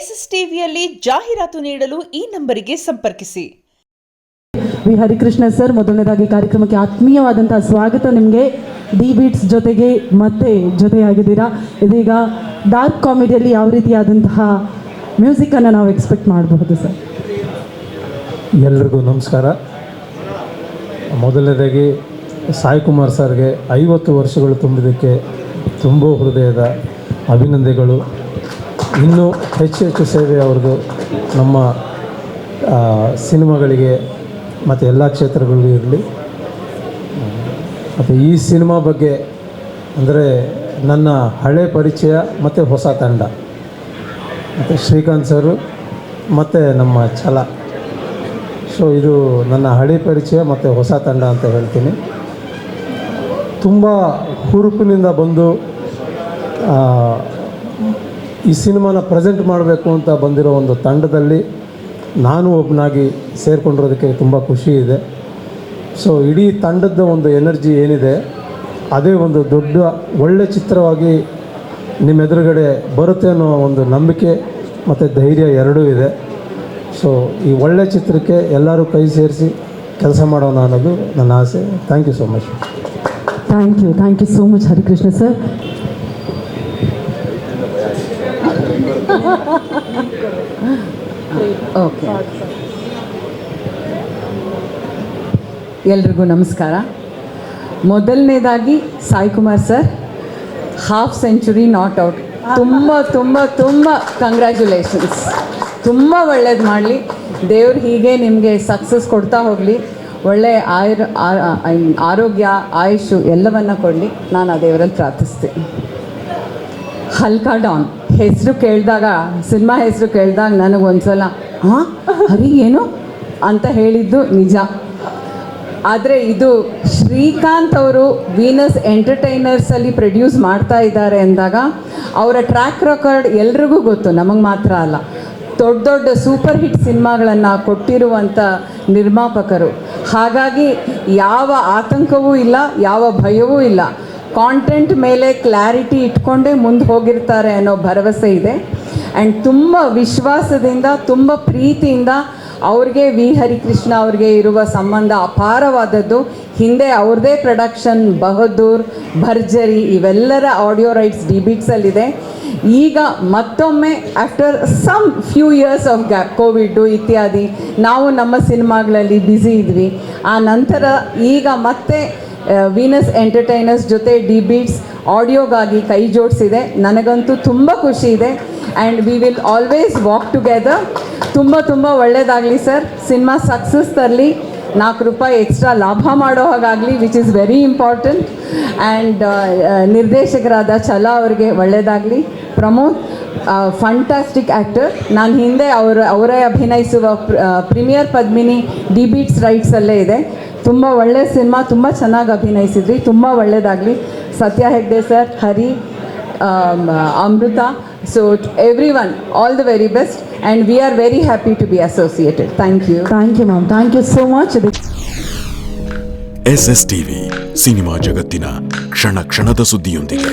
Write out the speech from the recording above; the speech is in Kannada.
SSTVಯಲ್ಲಿ ಜಾಹೀರಾತು ನೀಡಲು ಈ ನಂಬರಿಗೆ ಸಂಪರ್ಕಿಸಿ. ವಿ ಹರಿಕೃಷ್ಣ ಸರ್, ಮೊದಲನೇದಾಗಿ ಕಾರ್ಯಕ್ರಮಕ್ಕೆ ಆತ್ಮೀಯವಾದಂತಹ ಸ್ವಾಗತ. ನಿಮಗೆ ಡಿ ಬೀಟ್ಸ್ ಜೊತೆಗೆ ಮತ್ತೆ ಜೊತೆಯಾಗಿದ್ದೀರಾ. ಇದೀಗ ಡಾರ್ಕ್ ಕಾಮಿಡಿಯಲ್ಲಿ ಯಾವ ರೀತಿಯಾದಂತಹ ಮ್ಯೂಸಿಕನ್ನು ನಾವು ಎಕ್ಸ್ಪೆಕ್ಟ್ ಮಾಡಬಹುದು ಸರ್? ಎಲ್ರಿಗೂ ನಮಸ್ಕಾರ. ಮೊದಲನೇದಾಗಿ ಸಾಯಿ ಕುಮಾರ್ ಸರ್ಗೆ 50 ವರ್ಷಗಳು ತುಂಬಿದ್ದಕ್ಕೆ ತುಂಬ ಹೃದಯದ ಅಭಿನಂದನೆಗಳು. ಇನ್ನೂ ಹೆಚ್ಚು ಸೇವೆ ಅವ್ರದ್ದು ನಮ್ಮ ಸಿನಿಮಾಗಳಿಗೆ ಮತ್ತು ಎಲ್ಲ ಕ್ಷೇತ್ರಗಳಿಗೂ ಇರಲಿ. ಮತ್ತು ಈ ಸಿನಿಮಾ ಬಗ್ಗೆ ಅಂದರೆ ನನ್ನ ಹಳೆ ಪರಿಚಯ ಮತ್ತು ಹೊಸ ತಂಡ, ಮತ್ತು ಶ್ರೀಕಾಂತ್ ಸರು ಮತ್ತು ನಮ್ಮ ಛಲ. ಸೊ ಇದು ನನ್ನ ಹಳೆ ಪರಿಚಯ ಮತ್ತು ಹೊಸ ತಂಡ ಅಂತ ಹೇಳ್ತೀನಿ. ತುಂಬ ಹುರುಪಿನಿಂದ ಬಂದು ಈ ಸಿನಿಮಾನ ಪ್ರೆಸೆಂಟ್ ಮಾಡಬೇಕು ಅಂತ ಬಂದಿರೋ ಒಂದು ತಂಡದಲ್ಲಿ ನಾನು ಒಬ್ಬನಾಗಿ ಸೇರಿಕೊಂಡಿರೋದಕ್ಕೆ ತುಂಬ ಖುಷಿ ಇದೆ. ಸೊ ಇಡೀ ತಂಡದ ಒಂದು ಎನರ್ಜಿ ಏನಿದೆ ಅದೇ ಒಂದು ದೊಡ್ಡ ಒಳ್ಳೆ ಚಿತ್ರವಾಗಿ ನಿಮ್ಮ ಎದುರುಗಡೆ ಬರುತ್ತೆ ಅನ್ನೋ ಒಂದು ನಂಬಿಕೆ ಮತ್ತು ಧೈರ್ಯ ಎರಡೂ ಇದೆ. ಸೊ ಈ ಒಳ್ಳೆ ಚಿತ್ರಕ್ಕೆ ಎಲ್ಲರೂ ಕೈ ಸೇರಿಸಿ ಕೆಲಸ ಮಾಡೋಣ ಅನ್ನೋದು ನನ್ನ ಆಸೆ. Thank you so much. Thank you so much Harikrishna sir. Okay, ಎಲ್ರಿಗೂ ನಮಸ್ಕಾರ. ಮೊದಲನೇದಾಗಿ Sai Kumar sir, half century not out, ತುಂಬ ತುಂಬ ತುಂಬ ಕಂಗ್ರ್ಯಾಚುಲೇಷನ್ಸ್. ತುಂಬ ಒಳ್ಳೇದು ಮಾಡಲಿ ದೇವ್ರು, ಹೀಗೆ ನಿಮಗೆ ಸಕ್ಸಸ್ ಕೊಡ್ತಾ ಹೋಗಲಿ, ಒಳ್ಳೆಯ ಆರೋಗ್ಯ ಆಯುಷು ಎಲ್ಲವನ್ನು ಕೊಡಲಿ, ನಾನು ಆ ದೇವರಲ್ಲಿ ಪ್ರಾರ್ಥಿಸ್ತೀನಿ. ಹಲ್ಕಾ ಡಾನ್ ಹೆಸರು ಕೇಳಿದಾಗ, ಸಿನಿಮಾ ಹೆಸರು ಕೇಳಿದಾಗ ನನಗೊಂದು ಸಲ ಹರಿ ಏನು ಅಂತ ಹೇಳಿದ್ದು ನಿಜ. ಆದರೆ ಇದು ಶ್ರೀಕಾಂತ್ ಅವರು ವೀನಸ್ ಎಂಟರ್ಟೈನರ್ಸಲ್ಲಿ ಪ್ರೊಡ್ಯೂಸ್ ಮಾಡ್ತಾ ಇದ್ದಾರೆ ಅಂದಾಗ ಅವರ ಟ್ರ್ಯಾಕ್ ರೆಕಾರ್ಡ್ ಎಲ್ರಿಗೂ ಗೊತ್ತು, ನಮಗೆ ಮಾತ್ರ ಅಲ್ಲ. ದೊಡ್ಡ ದೊಡ್ಡ ಸೂಪರ್ ಹಿಟ್ ಸಿನಿಮಾಗಳನ್ನು ಕೊಟ್ಟಿರುವಂಥ ನಿರ್ಮಾಪಕರು. ಹಾಗಾಗಿ ಯಾವ ಆತಂಕವೂ ಇಲ್ಲ, ಯಾವ ಭಯವೂ ಇಲ್ಲ. ಕಾಂಟೆಂಟ್ ಮೇಲೆ ಕ್ಲಾರಿಟಿ ಇಟ್ಕೊಂಡೇ ಮುಂದೆ ಹೋಗಿರ್ತಾರೆ ಅನ್ನೋ ಭರವಸೆ ಇದೆ. ಆ್ಯಂಡ್ ತುಂಬ ವಿಶ್ವಾಸದಿಂದ, ತುಂಬ ಪ್ರೀತಿಯಿಂದ ಅವ್ರಿಗೆ ವಿ ಹರಿಕೃಷ್ಣ ಅವ್ರಿಗೆ ಇರುವ ಸಂಬಂಧ ಅಪಾರವಾದದ್ದು. ಹಿಂದೆ ಅವ್ರದ್ದೇ ಪ್ರೊಡಕ್ಷನ್ ಬಹದ್ದೂರ್, ಭರ್ಜರಿ ಇವೆಲ್ಲರ ಆಡಿಯೋ ರೈಟ್ಸ್ ಡಿ ಬೀಟ್ಸಲ್ಲಿದೆ. ಈಗ ಮತ್ತೊಮ್ಮೆ after some few years of gap, Covid ಇತ್ಯಾದಿ, ನಾವು ನಮ್ಮ ಸಿನಿಮಾಗಳಲ್ಲಿ ಬ್ಯುಸಿ ಇದ್ವಿ. ಆ ನಂತರ ಈಗ ಮತ್ತೆ ವೀನಸ್ ಎಂಟರ್ಟೈನರ್ಸ್ ಜೊತೆ ಡಿ ಬೀಟ್ಸ್ ಆಡಿಯೋಗಾಗಿ ಕೈ ಜೋಡಿಸಿದೆ. ನನಗಂತೂ ತುಂಬ ಖುಷಿ ಇದೆ. And we will always walk together. ತುಂಬ ಒಳ್ಳೆಯದಾಗಲಿ ಸರ್. ಸಿನಿಮಾ ಸಕ್ಸಸ್ ತರಲಿ, ₹4 ಎಕ್ಸ್ಟ್ರಾ ಲಾಭ ಮಾಡೋ ಹಾಗಾಗಲಿ, which is very important. And ನಿರ್ದೇಶಕರಾದ ಛಲ ಅವರಿಗೆ ಒಳ್ಳೆಯದಾಗಲಿ. Pramod fantastic actor. ನಾನು ಹಿಂದೆ ಅವರೇ ಅಭಿನಯಿಸುವ ಪ್ರೀಮಿಯರ್ ಪದ್ಮಿನಿ ಡಿ ಬೀಟ್ಸ್ ರೈಟ್ಸಲ್ಲೇ ಇದೆ. ತುಂಬ ಒಳ್ಳೆಯ ಸಿನಿಮಾ, ತುಂಬ ಚೆನ್ನಾಗಿ ಅಭಿನಯಿಸಿದ್ರಿ, ತುಂಬ ಒಳ್ಳೆಯದಾಗಲಿ. Satya Hegde sir, Hari, Amrutha, so everyone, all the very best. And we are very happy to be associated. Thank you ma'am, thank you so much. SSTV cinema ಜಗತ್ತಿನ ಕ್ಷಣ ಕ್ಷಣದ ಸುದ್ದಿಯೊಂದಿಗೆ.